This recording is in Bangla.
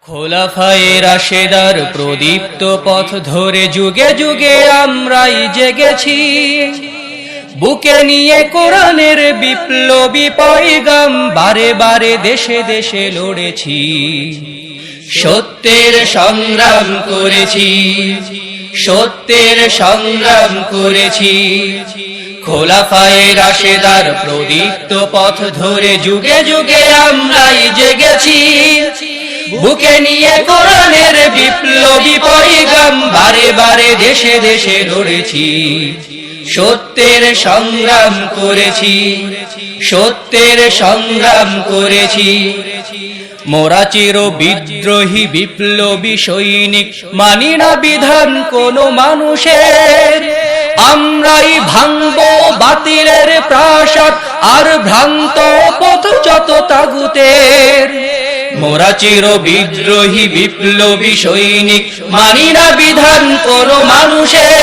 খোলাফায়ে রাশেদার প্রদীপ্ত পথ ধরে যুগে যুগে আমরাই জেগেছি, বুকে নিয়ে কোরআনের বিপ্লবী পয়গাম বারে বারে দেশে দেশে লড়েছি, সত্যের সংগ্রাম করেছি, সত্যের সংগ্রাম করেছি। খোলাফায়ে রাশেদার প্রদীপ্ত পথ ধরে যুগে যুগে আমরাই জেগেছি, বুকে নিয়ে কোরআনের বিপ্লবী পয়গাম বারে বারে দেশে দেশে লড়েছি, সত্যের সংগ্রাম করেছি, সত্যের সংগ্রাম করেছি। মোরা চির বিদ্রোহী বিপ্লবী সৈনিক, মানি না বিধান কোন মানুষের, আমরাই ভাঙবো বাতিলের প্রাসাদ আর ভ্রান্ত পথ যত তাগুতের। মোরা চির বিদ্রোহী বিপ্লবী সৈনিক, মানি না বিধান কোন মানুষের,